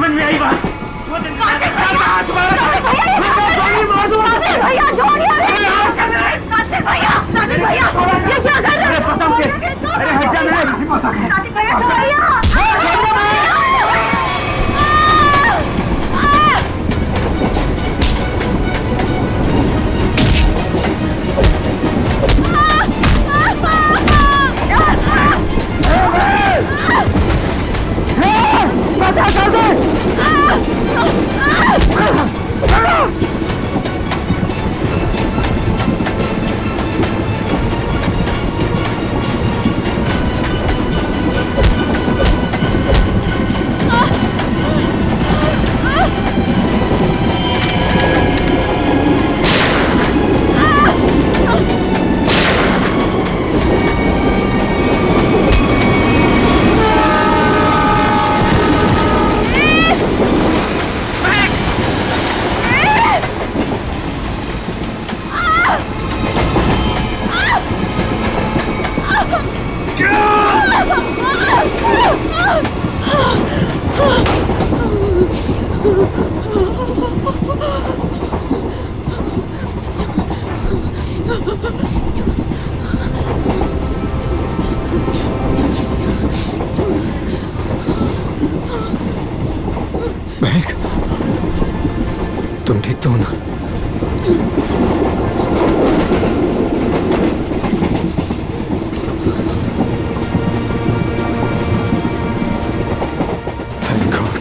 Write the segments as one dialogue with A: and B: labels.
A: समझ में आई बात?
B: भैया छोड़िए, कार्तिक भैया ये क्या कर रहे हैं?
A: अरे हट जा, मैं नहीं पता है।
B: कार्तिक भैया छोड़िए।
C: महक, तुम ठीक तो हो ना? Thank God.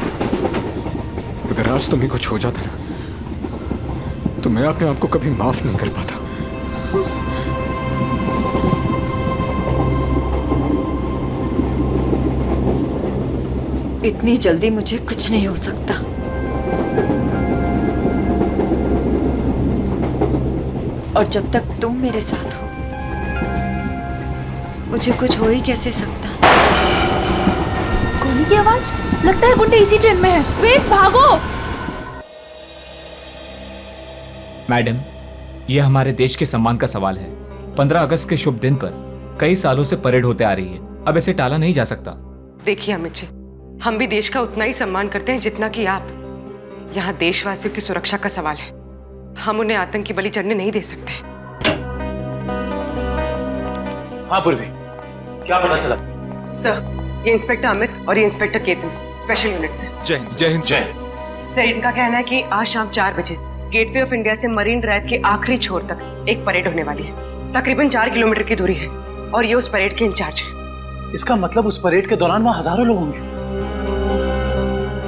C: अगर आज तुम्हें कुछ हो जाता ना तो मैं अपने आप को कभी माफ नहीं कर पाता।
D: इतनी जल्दी मुझे कुछ नहीं हो सकता। और जब तक तुम मेरे साथ हो मुझे कुछ हो ही कैसे सकता।
B: गोली की आवाज, लगता है गुंडे इसी ट्रेन में है। वेद भागो।
E: मैडम, यह हमारे देश के सम्मान का सवाल है। 15 अगस्त के शुभ दिन पर कई सालों से परेड होते आ रही है, अब इसे टाला नहीं जा सकता।
F: देखिए अमित जी, हम भी देश का उतना ही सम्मान करते हैं जितना कि आप। यहाँ देशवासियों की सुरक्षा का सवाल है, हम उन्हें आतंक की बलि चढ़ने नहीं दे सकते।
A: हाँ पूर्वी, क्या पता चला?
F: सर, ये इंस्पेक्टर अमित और ये इंस्पेक्टर केतन स्पेशल यूनिट से।
C: जय हिंद। जय हिंद।
A: जय।
F: सर, इनका कहना है कि आज शाम 4 बजे गेटवे ऑफ इंडिया से मरीन ड्राइव के आखिरी छोर तक एक परेड होने वाली है। तकरीबन 4 किलोमीटर की दूरी है और ये उस परेड के इंचार्ज है।
A: इसका मतलब उस परेड के दौरान वहाँ हजारों लोग होंगे।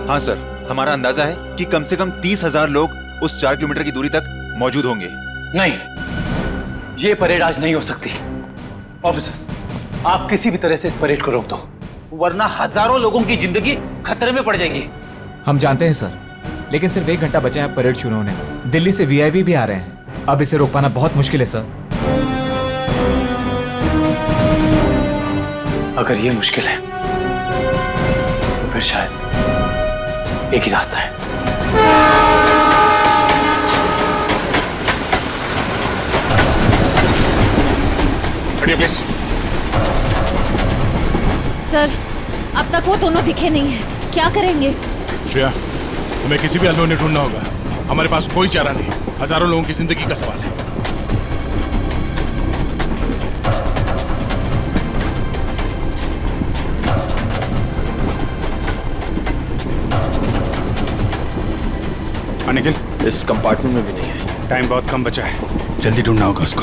G: हाँ सर, हमारा अंदाजा है कि कम से कम 30,000 लोग उस 4 किलोमीटर की दूरी तक मौजूद होंगे।
A: नहीं, ये परेड आज नहीं हो सकती। ऑफिसर्स, आप किसी भी तरह से इस परेड को रोक दो, वरना हजारों लोगों की जिंदगी खतरे में पड़ जाएगी।
E: हम जानते हैं सर, लेकिन सिर्फ 1 घंटा बचा है परेड शुरू होने में। दिल्ली से वीआईपी भी आ रहे हैं, अब इसे रोक पाना बहुत मुश्किल है सर।
A: अगर ये मुश्किल है तो फिर शायद एक ही रास्ता है। प्लीज।
B: सर, अब तक वो दोनों दिखे नहीं हैं। क्या करेंगे?
H: श्रेया, तुम्हें किसी भी हाल में ढूंढना होगा। हमारे पास कोई चारा नहीं, हजारों लोगों की जिंदगी का सवाल है। निखिल,
C: इस कंपार्टमेंट में भी नहीं है।
H: टाइम बहुत कम बचा है, जल्दी ढूंढना होगा उसको।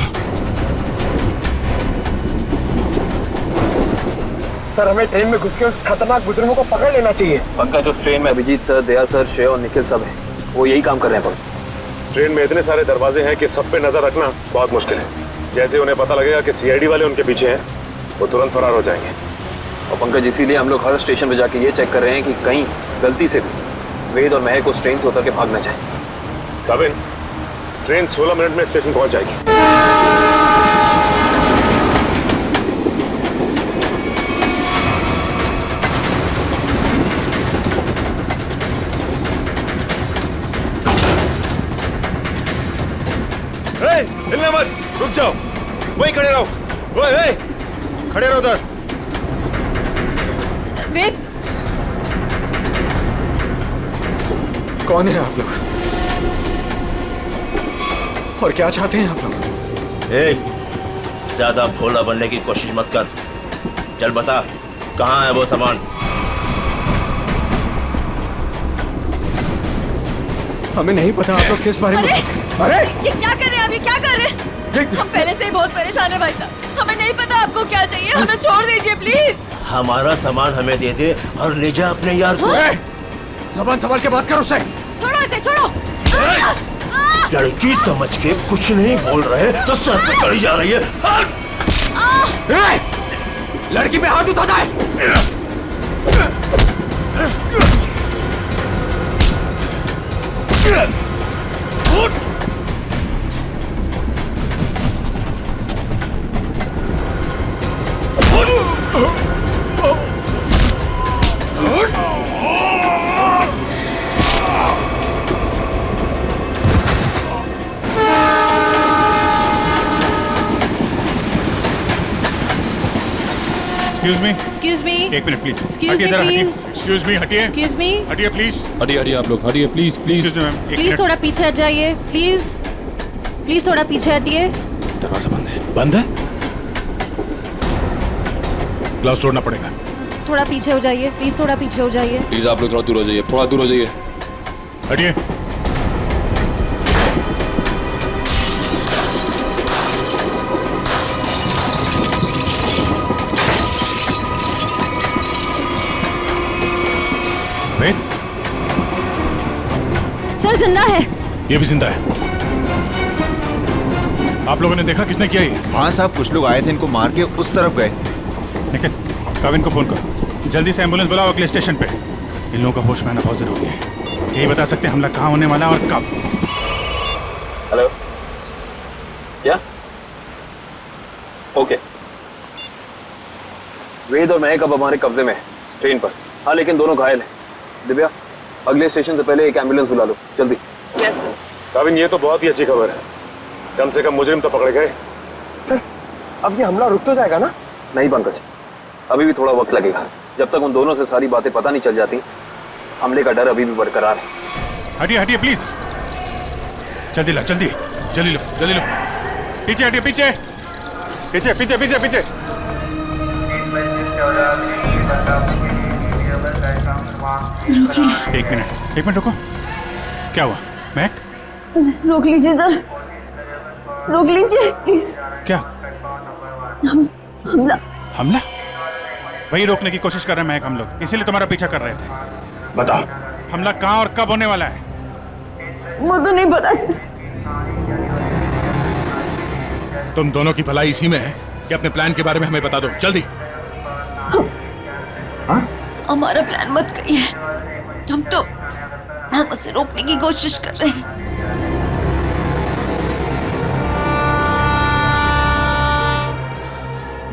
I: सर, हमें ट्रेन में घुस के उस खतरनाक बुजुर्गों को पकड़ लेना चाहिए।
C: पंकज, उस ट्रेन में अभिजीत सर, दया सर, श्रेय और निखिल सब हैं। वो यही काम कर रहे हैं।
I: ट्रेन में इतने सारे दरवाजे हैं कि सब पे नजर रखना बहुत मुश्किल है। जैसे उन्हें पता लगेगा कि सीआईडी वाले उनके पीछे हैं, वो तुरंत फरार हो जाएंगे।
C: और पंकज, इसीलिए हम लोग हर स्टेशन पे जाके ये चेक कर रहे हैं कि कहीं गलती से भी वेद और महक उस ट्रेन से उतर के भाग ना जाए।
I: कविन, ट्रेन 16 मिनट में स्टेशन पहुंच जाएगी।
G: हिलना मत, रुक जाओ, वहीं खड़े रहो। ओए, खड़े रहो उधर।
D: वेद,
C: कौन है आप लोग और क्या चाहते हैं आप लोग?
J: ज्यादा भोला बनने की कोशिश मत कर। चल बता, कहाँ है वो सामान?
C: हमें नहीं पता आप लोग किस बारे में।
D: अरे ये क्या कर रहे हैं आप? ये क्या कर रहे हैं? हम पहले से ही बहुत परेशान है भाई साहब। हमें नहीं पता आपको क्या चाहिए, हमें छोड़ दीजिए प्लीज।
J: हमारा सामान हमें दे दे और ले जा अपने यार को।
C: ज़बान संभाल के बात करो उससे।
D: छोड़ो इसे, छोड़ो।
J: लड़की समझ के कुछ नहीं बोल रहे तो सर पे चढ़ी जा रही है।
C: लड़की पे हाथ उठाता है।
H: एक्सक्यूज मी, एक minute please.
B: Excuse me, please.
H: Excuse me, हटिए।
B: एक्सक्यूज मी,
H: हटिए प्लीज।
I: हटिए आप लोग, हटिए please please.
H: Excuse me ma'am, एक
B: प्लीज
H: मिनट।
B: थोड़ा पीछे हट जाइए, प्लीज प्लीज थोड़ा पीछे हटिए।
I: दरवाजा बंद है।
H: बंद है? ग्लास तोड़ना पड़ेगा।
B: थोड़ा पीछे हो जाइए, प्लीज थोड़ा पीछे हो जाइए।
I: प्लीज आप लोग थोड़ा दूर हो जाइए, थोड़ा दूर हो जाइए।
H: हटिए। वेट,
B: सर जिंदा है।
H: ये भी जिंदा है। आप लोगों ने देखा किसने किया ये?
G: हाँ साहब, कुछ लोग आए थे, इनको मार के उस तरफ गए।
H: निखिल, काविन को फोन कर, जल्दी से एम्बुलेंस बुलाओ अगले स्टेशन पे। इन लोगों का होश में आना बहुत जरूरी है। यही बता सकते हैं हमला कहाँ होने वाला और कब।
A: हेलो, क्या? ओके। वेद और महक अब हमारे कब्जे में है, ट्रेन पर। हाँ, लेकिन दोनों घायल हैं। दिव्या, अगले स्टेशन से पहले एक एम्बुलेंस बुला लो, जल्दी।
F: Yes sir.
I: काविन, ये तो बहुत ही अच्छी खबर है। कम से कम मुजरिम तो पकड़े गए।
A: सर, अब ये हमला रुक तो जाएगा ना? नहीं पंकज, अभी भी थोड़ा वक्त लगेगा। जब तक उन दोनों से सारी बातें पता नहीं चल जाती, हमले का डर अभी भी बरकरार है।
H: हटिए हटिए प्लीज, जल्दी लो, जल्दी जल्दी लो, जल्दी लो। पीछे हटिए, पीछे पीछे पीछे पीछे पीछे। एक मिनट रुको। क्या हुआ महक?
D: रोक लीजिए सर, रोक लीजिए प्लीज।
H: क्या
D: हमला?
H: हमला? वही रोकने की कोशिश कर रहे हैं महक हम लोग, इसीलिए तुम्हारा पीछा कर रहे थे। बताओ, हमला कहाँ और कब होने वाला है?
D: वो तो नहीं पता सर।
H: तुम दोनों की भलाई इसी में है कि अपने प्लान के बारे में हमें बता दो, जल्दी।
D: हमारा प्लान मत कहिए, हम उसे रोकने की कोशिश कर रहे हैं।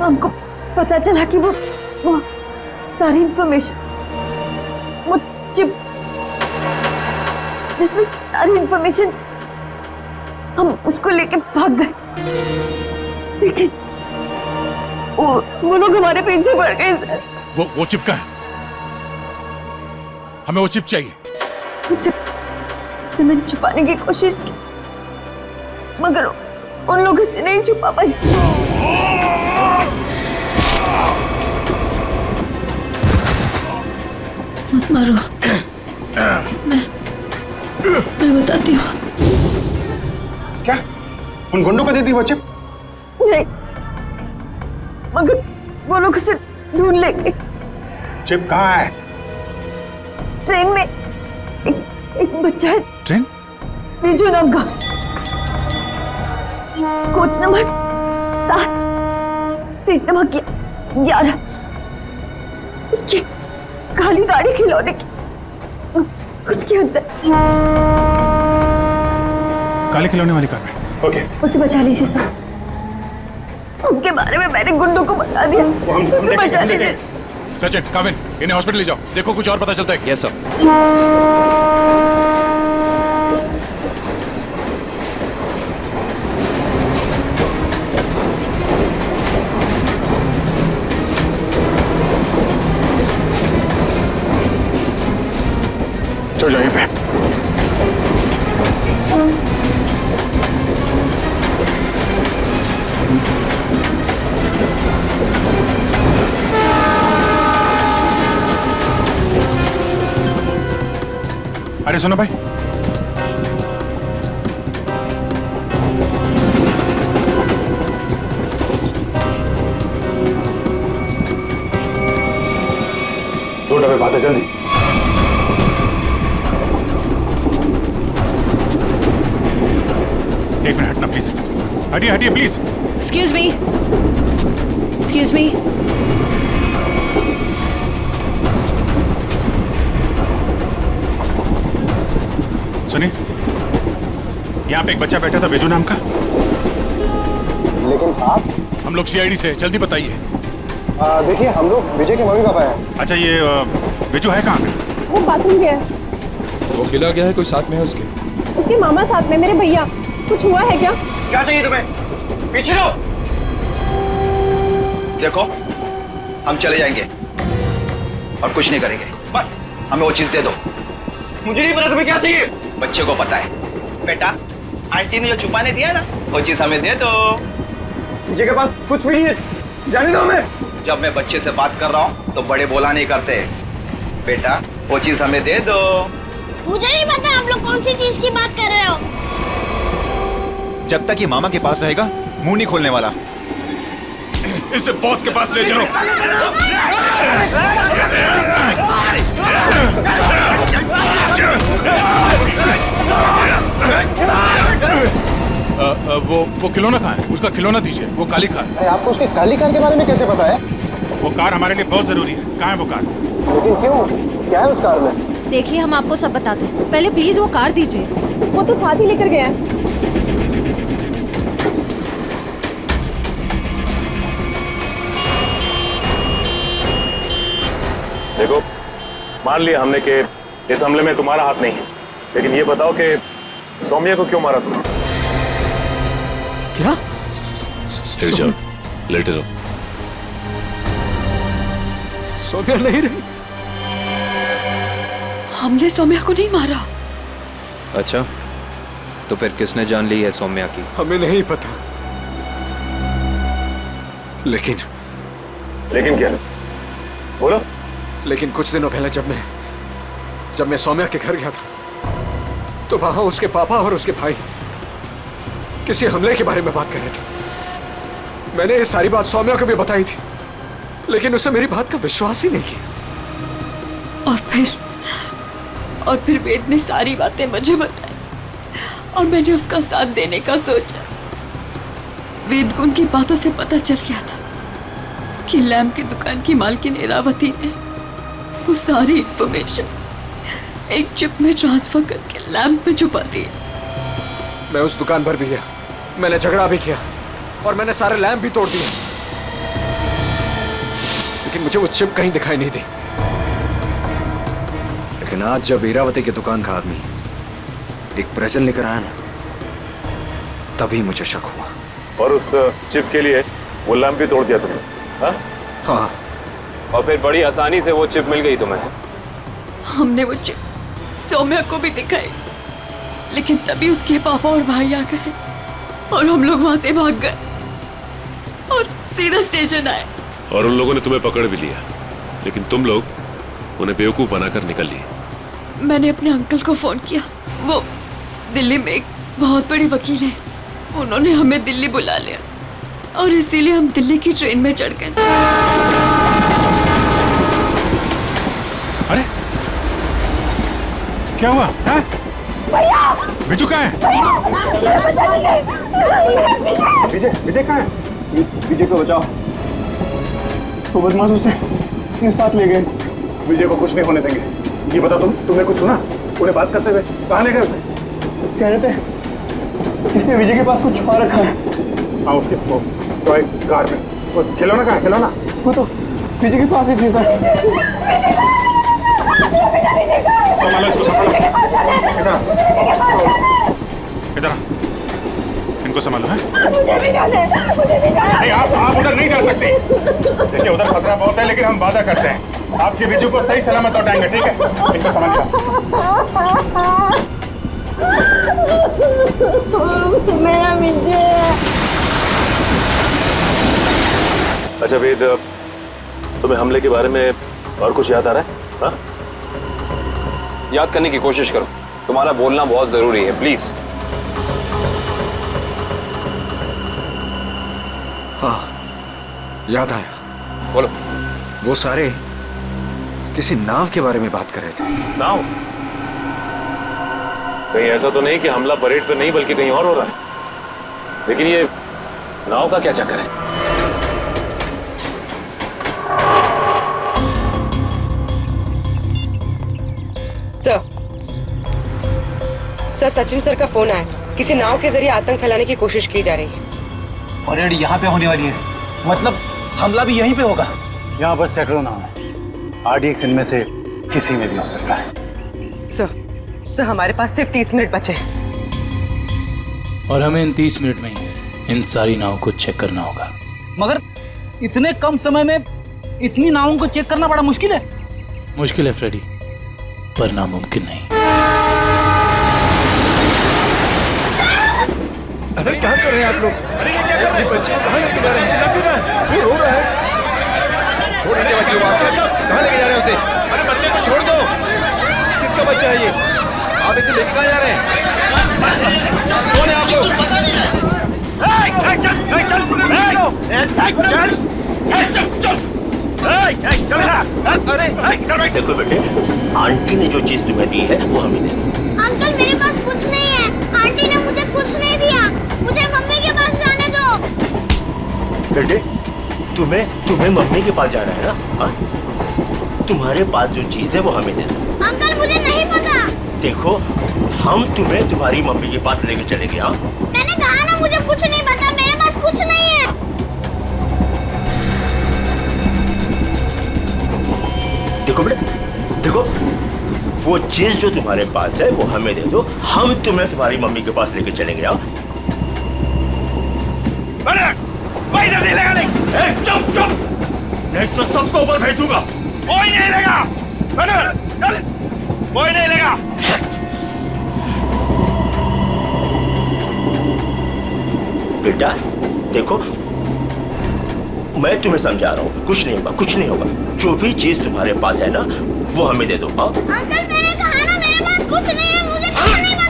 D: हमको पता चला कि वो सारी इंफॉर्मेशन, वो चिप जिसमें सारी इंफॉर्मेशन, हम उसको लेके भाग गए। लेकिन वो लोग हमारे पीछे पड़ गए सर।
H: वो चिप का है, हमें वो चिप चाहिए।
D: उसे मैंने छुपाने की कोशिश की, मगर उन लोगों से नहीं छुपा पाई। मत मारो, मैं बताती हूँ।
I: क्या उन गुंडों को देती वो चिप?
D: नहीं, मगर वो लोग उसे ढूंढ लेंगे।
I: चिप कहाँ है?
D: ट्रेन में एक बच्चा है।
H: ट्रेन?
D: तेजू नाम का, कोच नंबर 7, सीट नंबर 11। उसकी काली गाड़ी खिलौने की, उसके अंदर।
H: काले खिलौने वाली कार में?
I: ओके,
D: उसे बचा लीजिए सर। उसके बारे में मैंने गुंडों को बता दिया, उसे बचा लीजिए।
H: सचिन, काविन, इन्हें हॉस्पिटल ले जाओ, देखो कुछ और पता चलता है।
E: Yes sir.
I: चलो जाइए पे।
H: अरे सुनो भाई,
I: दो डब्बे बात है, जल्दी।
H: एक मिनट हटना प्लीज, हटिए हटिए please.
B: Excuse me, excuse me.
H: सुनिए, यहाँ पे एक बच्चा बैठा था बिजू नाम का।
K: लेकिन आप?
H: हम लोग सीआईडी से, जल्दी बताइए।
K: देखिए, हम लोग विजय के मम्मी पापा हैं।
H: अच्छा, ये बिजू है कहाँ पे?
D: वो बाथरूम गया है।
C: वो खिला गया है, कोई साथ में है उसके?
D: उसके मामा साथ में, मेरे भैया। कुछ हुआ है क्या?
A: क्या चाहिए तुम्हें? पीछे लो। देखो, हम चले जाएंगे और कुछ नहीं करेंगे, बस हमें वो चीज दे दो। मुझे नहीं पता तुम्हें क्या चाहिए। बच्चे को पता है। बेटा, आंटी ने जो छुपाने दिया ना, वो चीज हमें दे दो।
K: विजय के पास कुछ भी नहीं है, जाने दो हमें।
A: जब मैं बच्चे से बात कर रहा हूँ तो बड़े बोला नहीं करते। बेटा, वो चीज हमें दे दो।
L: मुझे नहीं पता आप लोग कौन सी चीज की बात कर रहे हो।
G: जब तक ये मामा के पास रहेगा, मुंह नहीं खोलने वाला।
H: इसे बॉस के पास ले चलो। वो खिलौना कहाँ है? उसका खिलौना दीजिए, वो काली कार।
K: अरे आपको उसके काली कार के बारे में कैसे पता है?
H: वो कार हमारे लिए बहुत जरूरी है। कहाँ है वो कार?
K: लेकिन क्यों? क्या है उस कार में?
B: देखिए, हम आपको सब बताते हैं, पहले प्लीज वो कार दीजिए।
D: वो तो साथ ही लेकर गया है।
I: देखो, मान लिया हमने कि इस हमले में तुम्हारा हाथ नहीं है, लेकिन ये बताओ कि सौम्या को क्यों मारा तुमने?
C: क्या?
I: लेट जाओ, लेटे रहो।
C: सौम्या नहीं रही।
M: हमने सौम्या को नहीं मारा।
N: अच्छा, तो फिर किसने जान ली है सौम्या की?
C: हमें नहीं पता, लेकिन
I: क्या? बोलो।
C: लेकिन कुछ दिनों पहले जब मैं सौम्या के घर गया था, तो वहां उसके पापा और उसके भाई किसी हमले के बारे में बात कर रहे थे। मैंने ये सारी बात सौम्या को भी बताई थी, लेकिन उसने मेरी बात का विश्वास ही नहीं किया।
M: और फिर वेद ने सारी बातें मुझे बताई और मैंने उसका साथ देने का सोचा। वेद को उनकी बातों से पता चल गया था कि लैम्प की दुकान की मालकिन इरावती ने वो सारी इंफॉर्मेशन एक चिप में ट्रांसफर करके लैम्प में छुपा दी।
C: मैं उस दुकान पर भी गया, मैंने झगड़ा भी किया और मैंने सारे लैम्प भी तोड़ दिए, लेकिन मुझे वो चिप कहीं दिखाई नहीं दी। लेकिन आज जब इरावती की दुकान का आदमी एक प्रेजेंट लेकर आया ना, तभी मुझे शक हुआ।
I: और उस चिप के लिए वो लैंप भी तोड़ दिया तुमने?
C: हाँ।
I: और फिर बड़ी आसानी से वो चिप मिल गई तुम्हें?
M: हमने वो चिप सौम्या को भी दिखाई, लेकिन तभी उसके पापा और भाई आ गए और हम लोग वहां से भाग गए और सीधा स्टेशन आए।
I: और उन लोगों ने तुम्हें पकड़ भी लिया, लेकिन तुम लोग उन्हें बेवकूफ बनाकर निकल लिए।
M: मैंने अपने अंकल को फोन किया, वो दिल्ली में एक बहुत बड़ी वकील है, उन्होंने हमें दिल्ली बुला लिया और इसीलिए हम दिल्ली की ट्रेन में चढ़ गए।
H: अरे क्या हुआ? बिजू कहाँ है?
K: विजय कहाँ है? विजय को बचाओ। तो बदमाश उसे अपने साथ ले गए। विजय को कुछ नहीं होने देंगे। ये बता, तुमने कुछ सुना? उन्हें बात करते हुए कहाँ ले गए उसे? कह रहे थे इसने विजय के पास कुछ छुपा रखा है। हाँ, उसके तो एक कार में। वो खिलौना कहाँ है? खिलौना वो तो विजय के पास ही थी सर।
H: संभालो इसको, संभालो। इधर इनको संभालो। है नहीं, आप उधर नहीं जा सकते। देखिए, उधर खतरा बहुत है, लेकिन हम वादा करते हैं आपके बिजू को सही सलामत लौटाएंगे, ठीक है? इनको संभालिए।
D: मेरा विजय।
I: अच्छा वेद, तुम्हें हमले के बारे में और कुछ याद आ रहा है? हाँ?
O: याद करने की कोशिश करो, तुम्हारा बोलना बहुत जरूरी है, प्लीज।
C: हाँ, याद आया।
O: बोलो।
C: वो सारे किसी नाव के बारे में बात कर रहे थे।
I: नाव? कहीं ऐसा तो नहीं कि हमला परेड पे नहीं बल्कि कहीं और हो रहा है? लेकिन ये नाव का क्या चक्कर है?
F: सर, सचिन सर का फोन आया। किसी नाव के जरिए आतंक फैलाने की कोशिश की जा रही है।
K: परेड यहाँ पे होने वाली है, मतलब हमला भी यहीं पे होगा। यहाँ बस सैकड़ों नाव है, RDX इनमें से किसी में भी हो सकता है।
F: सर हमारे पास सिर्फ 30 मिनट बचे हैं।
P: और हमें इन 30 मिनट में ही इन सारी नावों को चेक करना होगा।
K: मगर इतने कम समय में इतनी नावों को चेक करना बड़ा मुश्किल है।
P: मुश्किल है फ्रेडी, पर नामुमकिन नहीं।
J: अरे क्या कर रहे हैं आप लोग? अरे ये क्या कर रहे हैं? बच्चे कहाँ लेके जा रहे हैं? चिल्ला क्यों रहा है? वो रो रहा है। छोड़ दीजिए बच्चे को, आप कहाँ लेके जा रहे हैं उसे? अरे बच्चे को छोड़ दो। किसका बच्चा है ये? आप इसे लेके कहाँ जा रहे हैं? कौन है आप लोग? अरे देखो बेटे, आंटी ने जो चीज तुम्हें दी है वो हमें दे दो।
L: अंकल मेरे पास कुछ नहीं है, आंटी ने मुझे कुछ नहीं दिया, मुझे मम्मी के पास जाने दो।
J: बेटे, तुम्हें मम्मी के पास जाना है ना? हाँ? तुम्हारे पास जो चीज है वो हमें दे दो।
L: अंकल मुझे नहीं पता।
J: देखो, हम तुम्हें तुम्हारी मम्मी के पास लेके चलेंगे। हाँ?
L: मैंने कहा ना मुझे कुछ नहीं पता, मेरे पास कुछ नहीं है।
J: देखो बेटे, देखो, वो चीज जो तुम्हारे पास है वो हमें दे दो, हम तुम्हें तुम्हारी मम्मी के पास लेके चलेंगे। हाँ? चुप चुप, नहीं तो सबको ऊपर भेज दूंगा।
A: कोई नहीं लेगा, कोई नहीं लेगा।
J: बेटा देखो, मैं तुम्हें समझा रहा हूँ, कुछ नहीं होगा, कुछ नहीं होगा। जो भी चीज तुम्हारे पास है ना वो हमें दे दो। हाँ?
L: अंकल मैंने कहा ना मेरे पास कुछ नहीं है, मुझे कुछ नहीं पता।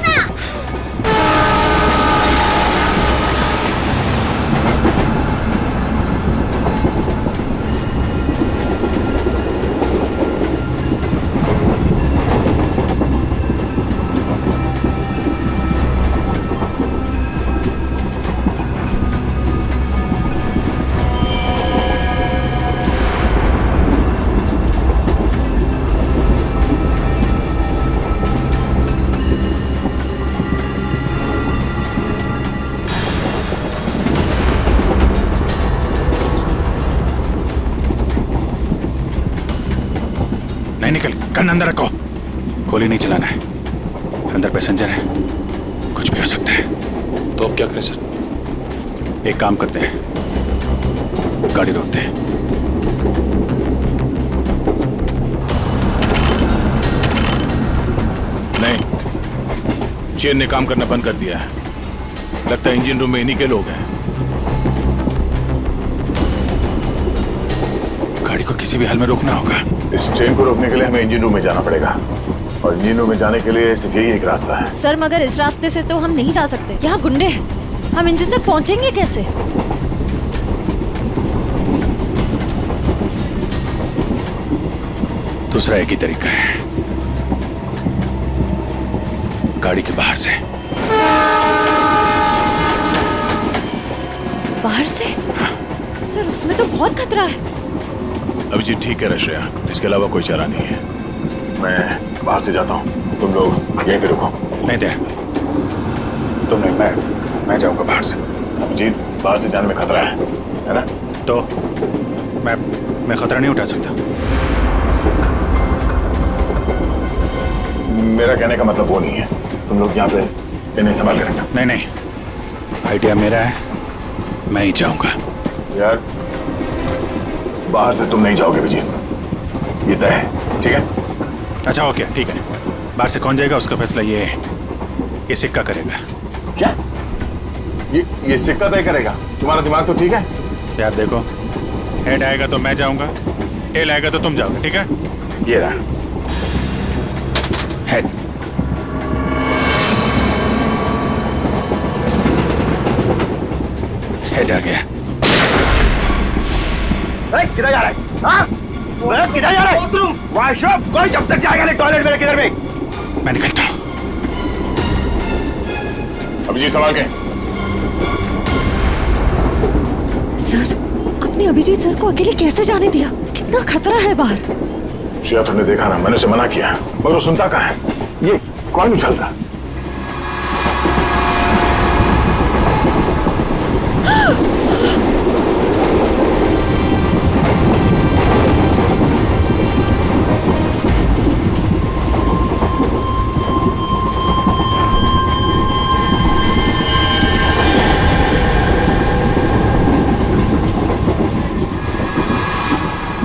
H: निकल, गन अंदर रखो। गोली नहीं चलाना है, अंदर पैसेंजर है, कुछ भी हो सकता है।
P: तो अब क्या करें सर?
H: एक काम करते हैं, गाड़ी रोकते हैं। नहीं, चेन ने काम करना बंद कर दिया है। लगता है इंजन रूम में इन्हीं के लोग हैं। गाड़ी को किसी भी हाल में रोकना होगा।
I: इस ट्रेन को रोकने के लिए हमें इंजन रूम में जाना पड़ेगा, और इंजन रूम में जाने के लिए सिर्फ यही एक रास्ता है।
B: सर मगर इस रास्ते से तो हम नहीं जा सकते, यहाँ गुंडे हैं, हम इंजन तक पहुँचेंगे कैसे?
H: दूसरा एक ही तरीका है, गाड़ी के बाहर से।
B: बाहर से? सर उसमें तो बहुत खतरा है।
H: अभिजीत ठीक है रश्या, इसके अलावा कोई चारा नहीं है।
I: मैं बाहर से जाता हूँ, तुम लोग यहीं पे रुको।
H: नहीं दे,
I: तुम नहीं, मैं जाऊंगा बाहर से। अभिजीत, बाहर से जाने में खतरा है ना?
H: तो मैं खतरा नहीं उठा सकता।
I: मेरा कहने का मतलब वो नहीं है, तुम लोग यहाँ पे इन्हें संभाल के रखना।
H: नहीं, आइडिया मेरा है, मैं ही जाऊंगा।
I: यार बाहर से तुम नहीं जाओगे विजय, ये तय है, ठीक है?
H: अच्छा ओके, ठीक है। बाहर से कौन जाएगा उसका फैसला ये सिक्का करेगा।
I: क्या? ये सिक्का तय करेगा? तुम्हारा दिमाग तो ठीक है?
H: यार देखो, हेड आएगा तो मैं जाऊंगा, टेल आएगा तो तुम जाओगे, ठीक है?
I: ये रहा हेड। हेड आ गया।
A: किधर जा रहा है? हाँ? किधर जा रहा है? वॉशरूम। कोई जब तक जाएगा नहीं टॉयलेट में, किधर में?
H: मैं निकलता हूं।
I: अभिजीत संभाल के।
B: सर, आपने अभिजीत सर को अकेले कैसे जाने दिया? कितना खतरा है बाहर।
I: शिया तुमने देखा ना, मैंने उसे मना किया मगर वो सुनता कहाँ है। ये कौन उछलता?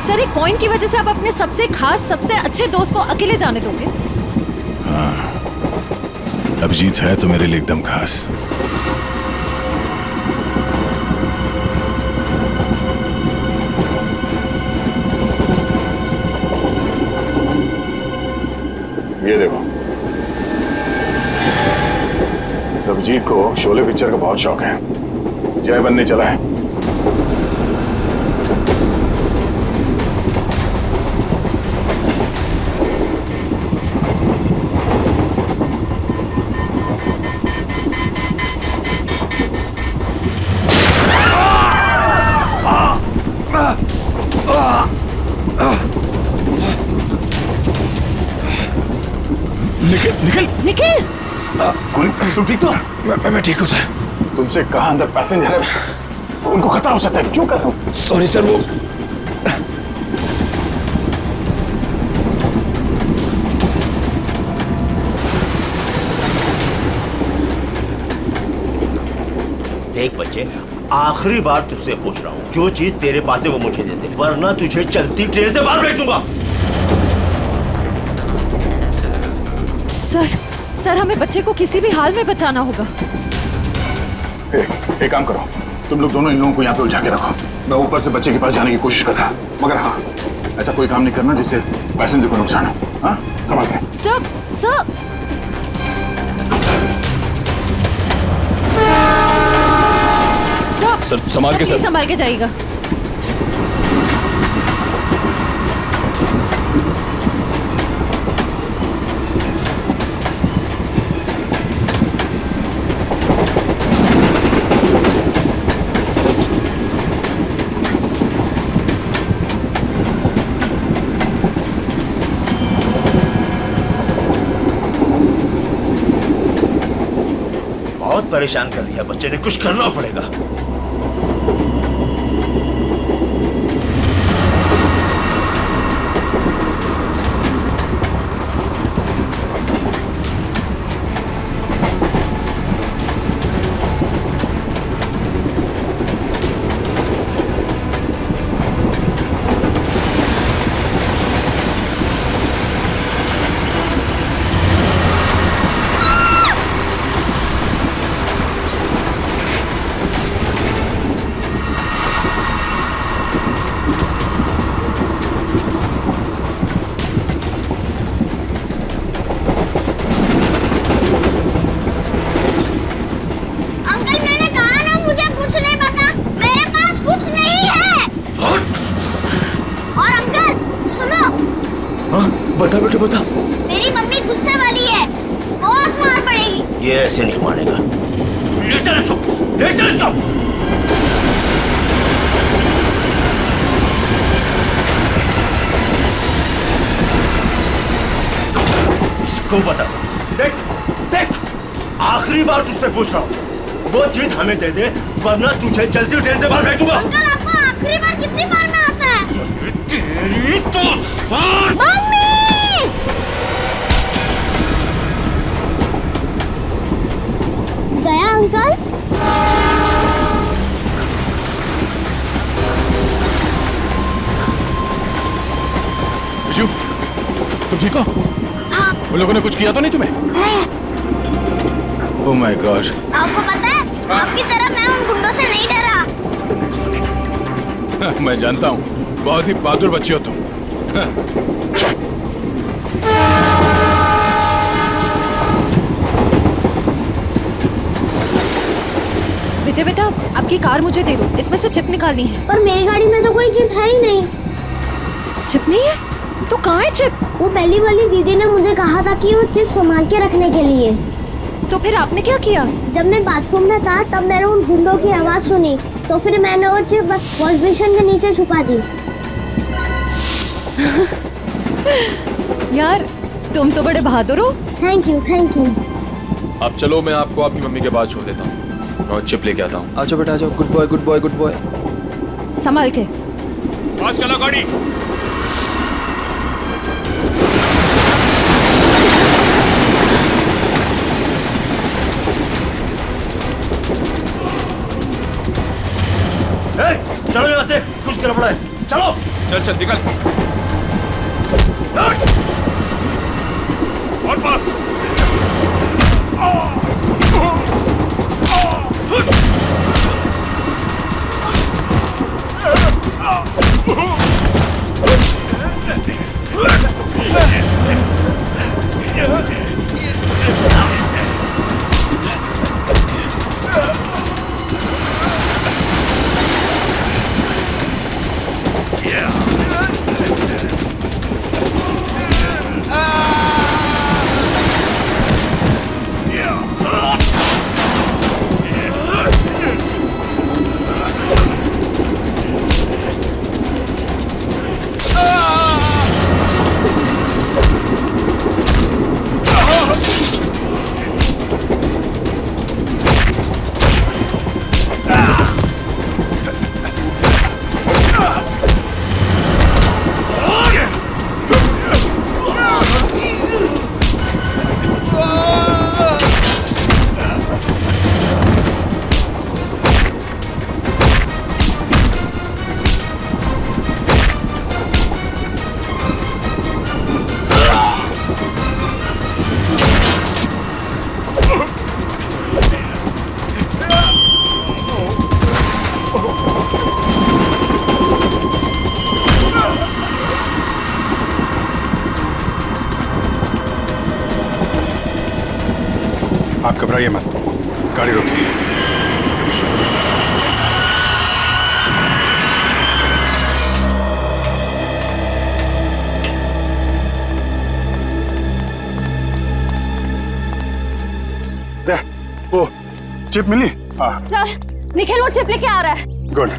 B: सर, एक कॉइन की वजह से आप अपने सबसे खास, सबसे अच्छे दोस्त को अकेले जाने दोगे?
I: हाँ, अभिजीत है तो मेरे लिए एकदम खास। ये देखो, इस अभिजीत को शोले पिक्चर का बहुत शौक है, जय बनने चला है। निखिल
B: निखिल
I: तुम ठीक तो? मैं ठीक हूँ सर। तुमसे कहा अंदर पैसेंजर है, उनको खतरा हो सकता है, क्यों कर रहे हो? सॉरी सर, वो
Q: देख बच्चे, आखिरी बार तुझसे पूछ रहा हूँ, जो चीज तेरे पास है वो मुझे दे दे, वरना तुझे चलती ट्रेन से बाहर फेंक दूंगा।
B: सर, हमें बच्चे को किसी भी हाल में बचाना होगा।
I: एक काम करो, तुम लोग दोनों इन लोगों को यहाँ पे उलझा के रखो, मैं ऊपर से बच्चे के पास जाने की कोशिश करता, मगर हाँ, ऐसा कोई काम नहीं करना जिससे पैसेंजर को नुकसान हो। हाँ, संभाल के।
B: सर,
O: संभाल के। सर,
B: संभाल के जाइएगा।
Q: बहुत परेशान कर दिया बच्चे ने, कुछ करना पड़ेगा। बता बेटे बता।
L: मेरी मम्मी गुस्से वाली है, बहुत मार पड़ेगी।
Q: ये ऐसे नहीं मानेगा। ले चल इसको, ले चल इसको। इसको बता दो। देख देख, आखिरी बार तुझसे पूछ रहा हूँ, वो चीज हमें दे दे वरना तुझे चलती ट्रेन से बाहर फेंक दूंगा।
L: अंकल आपको आखिरी बार कितनी बार में आता है?
Q: तेरी तो
L: मम्मी! गया अंकल?
H: बिजू, तुम ठीक हो? उन लोगों ने कुछ किया तो नहीं तुम्हें?
I: Oh my God.
L: आपको पता है, आपकी तरह मैं उन गुंडों से नहीं डरा।
R: मैं जानता हूँ, बहुत ही बहादुर बच्चे हो तुम।
B: विजय बेटा, आपकी कार मुझे दे दो, इसमें से चिप निकालनी है।
L: पर मेरी गाड़ी में तो कोई चिप है ही नहीं।
B: चिप नहीं है? तो कहाँ है चिप?
L: वो पहली वाली दीदी ने मुझे कहा था कि वो चिप संभाल के रखने के लिए।
B: तो फिर आपने क्या किया? जब
L: मैं बाथरूम में था तब मैंने उन गुंडों की आवाज सुनी, तो फिर मैंने वो चिप वॉश बेसिन के नीचे छुपा दी।
B: यार, तुम तो बड़े बहादुर हो।
L: Thank you, thank you.
O: अब चलो, मैं आपको आपकी मम्मी के पास छोड़ देता हूँ और चिप लेके आता हूँ।
N: आ जाओ बेटा, आ जाओ। Good boy, good boy, good boy.
B: संभाल के।
R: पास चला गाड़ी।
Q: चलो यहाँ से, कुछ गड़बड़ है। चलो।
R: चल चल निकल। और फास्ट।
H: आप घबराइए मत, गाड़ी रोकिए।
I: वो चिप मिली? हाँ।
B: सर, निखिल वो चिप लेके आ रहा है।
I: गुड।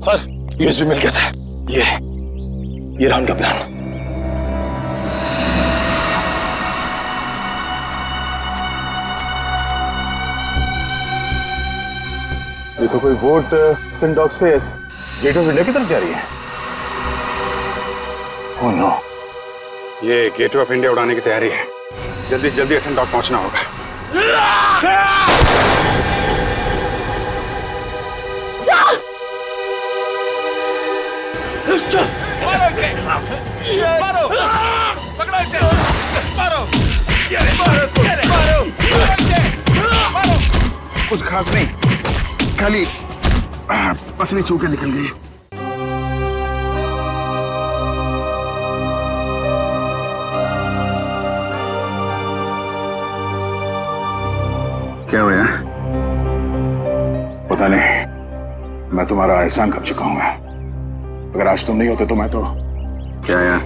I: सर, यूएसबी मिल गया सर। ये रहा उनका प्लान। ये तो कोई वोट सिंडॉक से गेट ऑफ इंडिया की तरफ जा रही है। ओह नो,
H: ये गेट ऑफ इंडिया उड़ाने की तैयारी है। जल्दी जल्दी एसेंडॉक पहुंचना होगा।
J: मारो, पकड़ो इसे, मारो, मारो इसको, मारो, मारो।
I: कुछ खास नहीं, खाली पसली चूके निकल गई। क्या हुआ? पता नहीं, मैं तुम्हारा एहसान कब चुकाऊंगा। अगर आज तुम नहीं होते तो मैं तो क्या यार,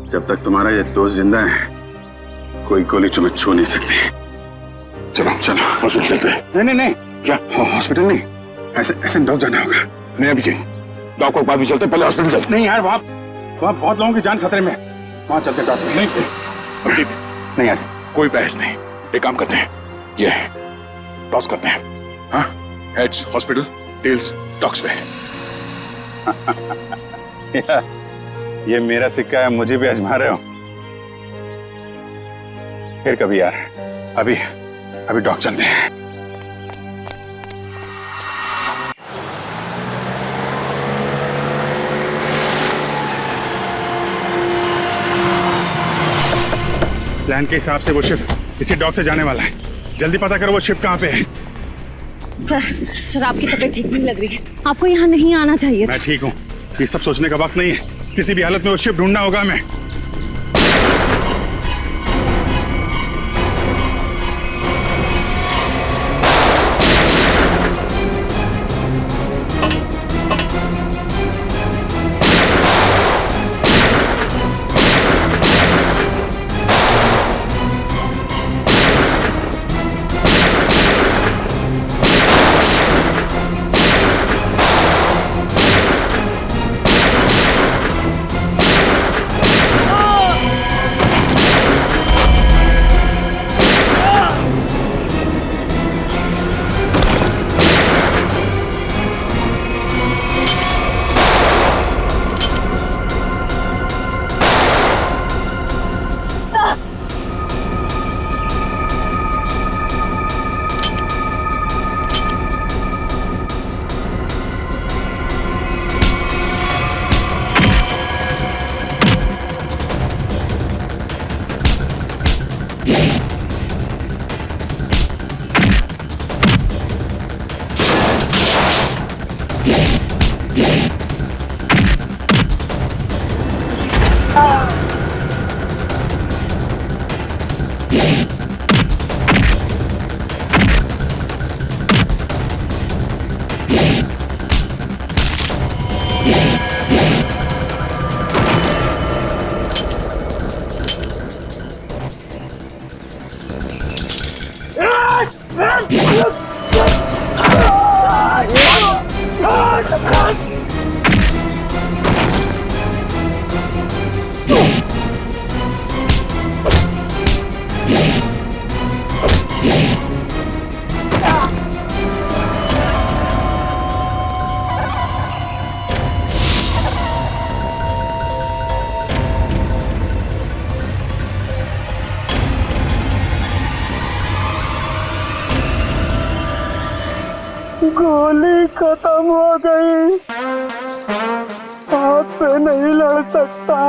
I: जब तक तुम्हारा ये दोस्त जिंदा है कोई गोली तुम्हें छू नहीं सकती। चलो चलो हॉस्पिटल चलते हैं। नहीं नहीं नहीं, क्या हॉस्पिटल नहीं, ऐसे डॉग जाना होगा। नहीं अभिजीत, डॉग को बाद भी चलते, पहले हॉस्पिटल चलते।
H: नहीं यार, वहाँ बहुत लोगों की जान खतरे में, वहाँ चलते डॉक्टर। नहीं
I: अभिजीत, नहीं यार, कोई बहस नहीं। एक काम करते हैं, ये टॉस करते हैं। हाँ, हेड्स हॉस्पिटल, टेल्स डॉग्स पे।
H: ये मेरा सिक्का है, मुझे भी आजमा रहे हो? फिर कभी यार, अभी डॉग चलते हैं। प्लान के हिसाब से वो शिप इसी डॉक से जाने वाला है। जल्दी पता करो वो शिप कहाँ पे है।
B: सर आपकी तबीयत ठीक नहीं लग रही है, आपको यहाँ नहीं आना चाहिए था।
H: मैं ठीक हूँ, ये सब सोचने का वक्त नहीं है। किसी भी हालत में वो शिप ढूंढना होगा हमें।
K: गोली खत्म हो गई, आपसे नहीं लड़ सकता।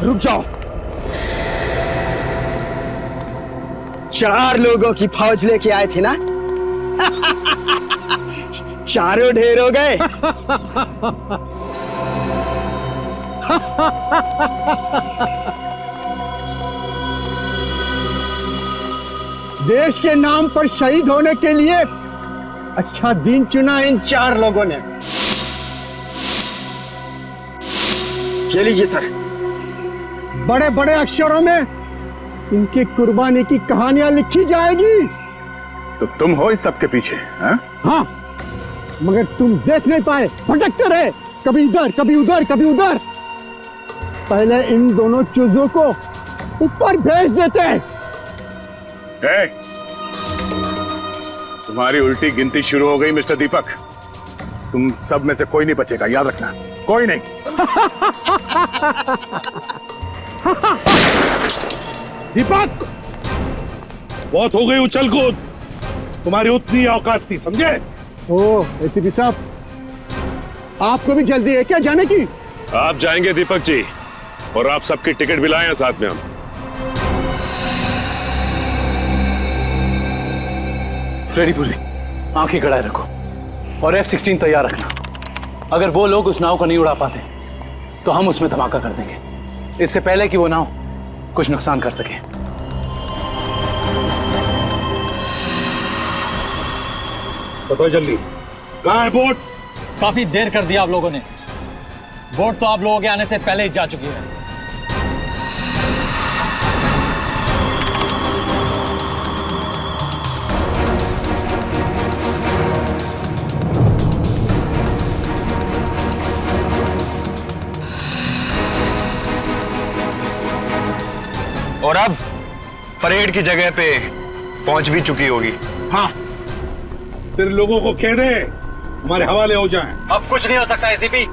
K: रुक जाओ, 4 लोगों की फौज लेके आए थे ना? चारों ढेर हो गए। देश के नाम पर शहीद होने के लिए अच्छा दिन चुना इन 4 लोगों ने। ये लीजिए सर, बड़े बड़े अक्षरों में इनकी कुर्बानी की कहानियां लिखी जाएगी।
I: तो तुम हो इस सब के पीछे?
K: हाँ, मगर तुम देख नहीं पाए, भटकते रहे, कभी इधर कभी उधर कभी उधर। पहले इन दोनों चूजों को ऊपर भेज देते।
I: तुम्हारी उल्टी गिनती शुरू हो गई मिस्टर दीपक। तुम सब में से कोई नहीं बचेगा, याद रखना, कोई नहीं।
Q: दीपक, बहुत हो गई उछल कूद, तुम्हारी उतनी औकात थी, समझे?
K: ओह एसीपी साहब, आपको भी जल्दी है क्या जाने की?
I: आप जाएंगे दीपक जी, और आप सबकी टिकट भी लाए हैं साथ में हम।
P: फ्रेडी पुरी, आंखें गड़ाए रखो और F-16 तैयार रखना। अगर वो लोग उस नाव को नहीं उड़ा पाते तो हम उसमें धमाका कर देंगे, इससे पहले कि वो नाव कुछ नुकसान कर सके।
Q: बताओ जल्दी, कहाँ है बोट?
S: काफी देर कर दिया आप लोगों ने। बोट तो आप लोगों के आने से पहले ही जा चुकी है।
I: और अब परेड की जगह पे पहुंच भी चुकी होगी।
H: हाँ, फिर लोगों को कह दे हमारे हवाले हो जाएं।
S: अब कुछ नहीं हो सकता एसीपी,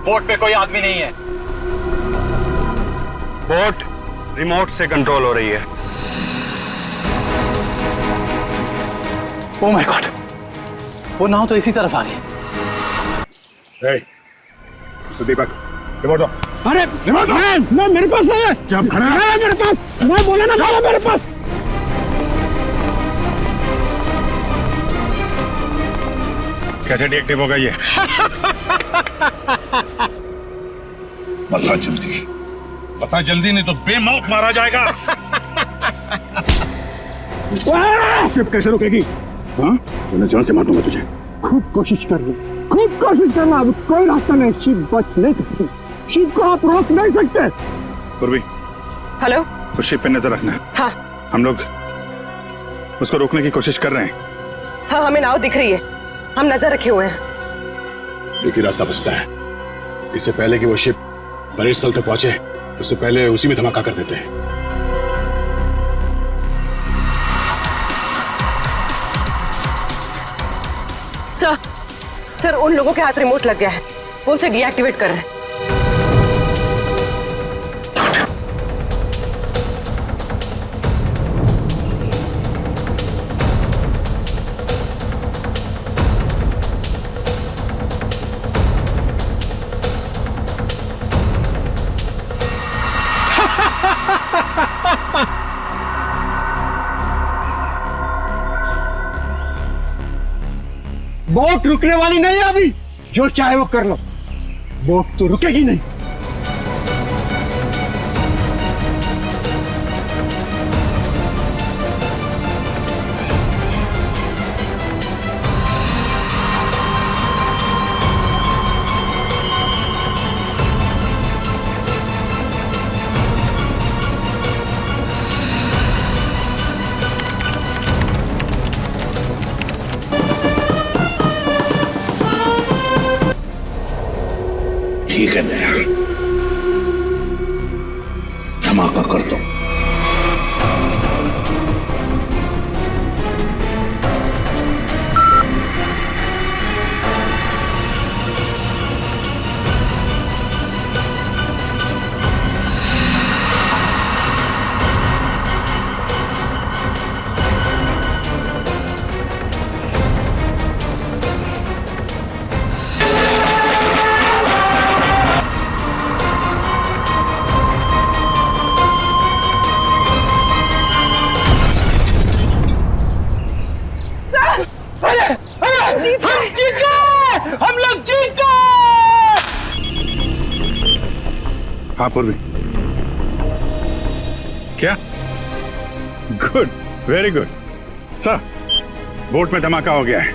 S: बोट पे कोई आदमी नहीं है।
I: बोट रिमोट से कंट्रोल हो रही है।
P: ओह माय गॉड, वो नाव तो इसी तरफ आ रही है।
H: दीपक, रिमोट दो।
K: अरे मैं मेरे पास नहीं है।
H: जब खड़ा
K: है मेरे पास, मैं बोला ना था मेरे पास।
H: कैसे डीएक्टिव होगा ये? बता जल्दी नहीं तो बेमौत मारा जाएगा।
K: शिप कैसे रुकेगी? हाँ, मैं जान से मार दूंगा तुझे। खूब कोशिश कर लो, खूब कोशिश करना। अब कोई रास्ता नहीं, शिप बच नहीं सकती। शिप को आप रोक नहीं सकते।
H: पूर्वी,
F: हेलो,
H: उस शिप पे नजर रखना।
F: हाँ
H: हम लोग उसको रोकने की कोशिश कर रहे हैं।
F: हाँ, हमें नाव दिख रही है, हम नजर रखे हुए हैं।
K: एक ही रास्ता बचता है, इससे पहले कि वो शिप परेड स्थल तक पहुंचे उससे पहले उसी में धमाका कर देते हैं।
F: सर, उन लोगों के हाथ रिमोट लग गया है, वो उसे डीएक्टिवेट कर रहे हैं।
K: बोट रुकने वाली नहीं है अभी, जो चाहे वो कर लो, बोट तो रुकेगी नहीं।
Q: ठीक है नया, धमाका कर दो।
H: हाँ पूर्वी, क्या? Good, very good sir. Boat में धमाका हो गया है,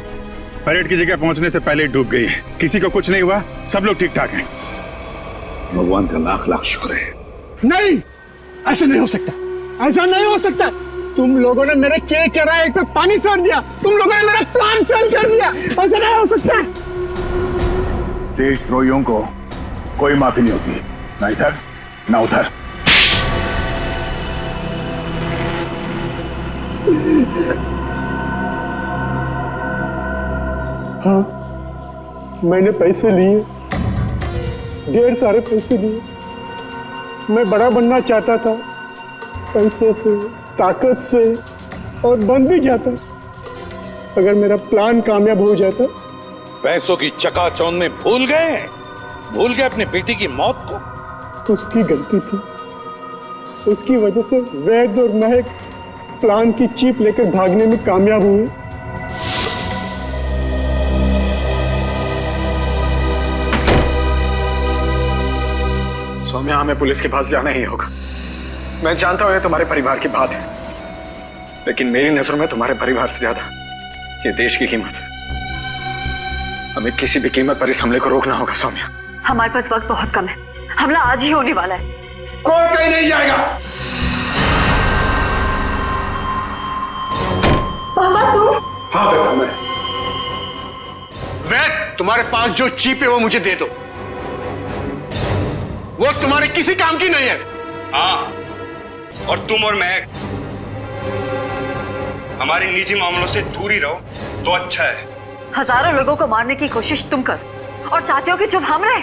H: परेड की जगह पहुंचने से पहले ही डूब गई है। किसी को कुछ नहीं हुआ, सब लोग ठीक ठाक हैं।
Q: भगवान का लाख लाख शुक्र है।
K: नहीं, ऐसा नहीं हो सकता, ऐसा नहीं हो सकता। तुम लोगों ने मेरे किराए पे पानी फेर दिया, तुम लोगों ने मेरा प्लान फेल कर दिया। ऐसा नहीं हो सकता।
Q: देशद्रोहियों को कोई माफी नहीं होती, ना इधर ना उधर।
K: हाँ, मैंने पैसे लिए, ढेर सारे पैसे लिए। मैं बड़ा बनना चाहता था, पैसे से, ताकत से, और बन भी जाता अगर मेरा प्लान कामयाब हो जाता।
Q: पैसों की चकाचौंध में भूल गए अपनी बेटी की मौत को।
K: उसकी गलती थी, उसकी वजह से वैद और महक प्लान की चीप लेकर भागने में कामयाब हुए।
C: सौम्या, हमें पुलिस के पास जाना ही होगा। मैं जानता हूं ये तुम्हारे परिवार की बात है, लेकिन मेरी नजरों में तुम्हारे परिवार से ज्यादा ये देश की कीमत है। हमें किसी भी कीमत पर इस हमले को रोकना होगा सौम्या।
M: हमारे पास वक्त बहुत कम है, हमला आज ही होने वाला है।
Q: कोई कहीं नहीं जाएगा।
M: पापा तुम?
Q: हाँ बेटा, मैं।
K: वैद, तुम्हारे पास जो चीप है वो मुझे दे दो, वो तुम्हारे किसी काम की नहीं है।
Q: हाँ,
T: और तुम और मैं हमारे निजी मामलों से दूर ही रहो तो अच्छा है।
U: हजारों लोगों को मारने की कोशिश तुम कर और चाहते हो कि चुप हम रहे?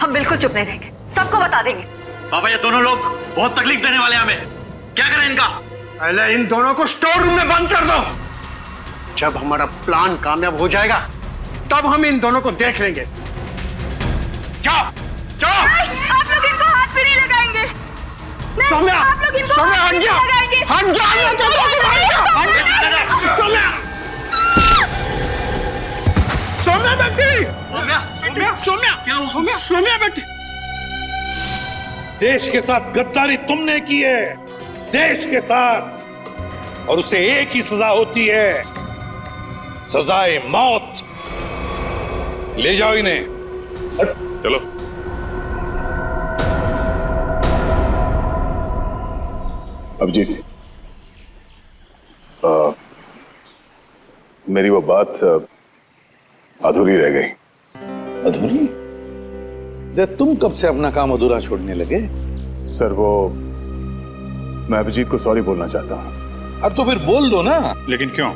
U: हम बिल्कुल चुप नहीं रहेंगे, सबको बता देंगे।
Q: बाबा ये दोनों लोग बहुत तकलीफ देने वाले हमें, क्या करें इनका?
H: पहले इन दोनों को स्टोर रूम में बंद कर दो। जब हमारा प्लान कामयाब हो जाएगा तब हम इन दोनों को देख लेंगे। जाओ जाओ।
U: आप लोग इनको हाथ भी नहीं लगाएंगे।
H: सौम्या,
U: आप लोग इनको
H: सौम्या,
U: हाथ भी
H: हट जा।
U: नहीं लगाएंगे।
H: हट जा, मैं तो तुमको मार जा। सौम्या, सौम्या बेटी, सौम्या, सौम्या, सौम्या बेटी।
V: देश के साथ गद्दारी तुमने की है, देश के साथ, और उसे एक ही सजा होती है, सजाए मौत। ले जाओ इन्हें।
I: चलो। अभिजीत, मेरी वो बात अधूरी रह गई।
V: अधूरी? तुम कब से अपना काम अधूरा छोड़ने लगे?
I: सर वो मैं अभिजीत को सॉरी बोलना चाहता हूँ।
V: अब तो फिर बोल दो ना।
H: लेकिन क्यों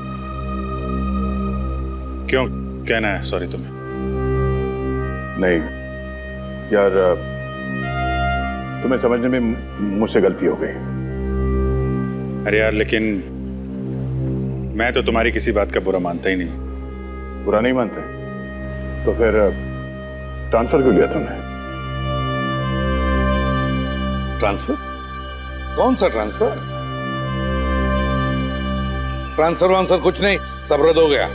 H: क्यों कहना है सॉरी तुम्हें?
I: नहीं यार, तुम्हें समझने में मुझसे गलती हो गई।
H: अरे यार, लेकिन मैं तो तुम्हारी किसी बात का बुरा मानता ही नहीं।
I: बुरा नहीं मानते तो फिर ट्रांसफर क्यों लिया तुमने?
V: ट्रांसफर? कौन सा ट्रांसफर? ट्रांसफर वांसफर कुछ नहीं, सब रद्द हो गया।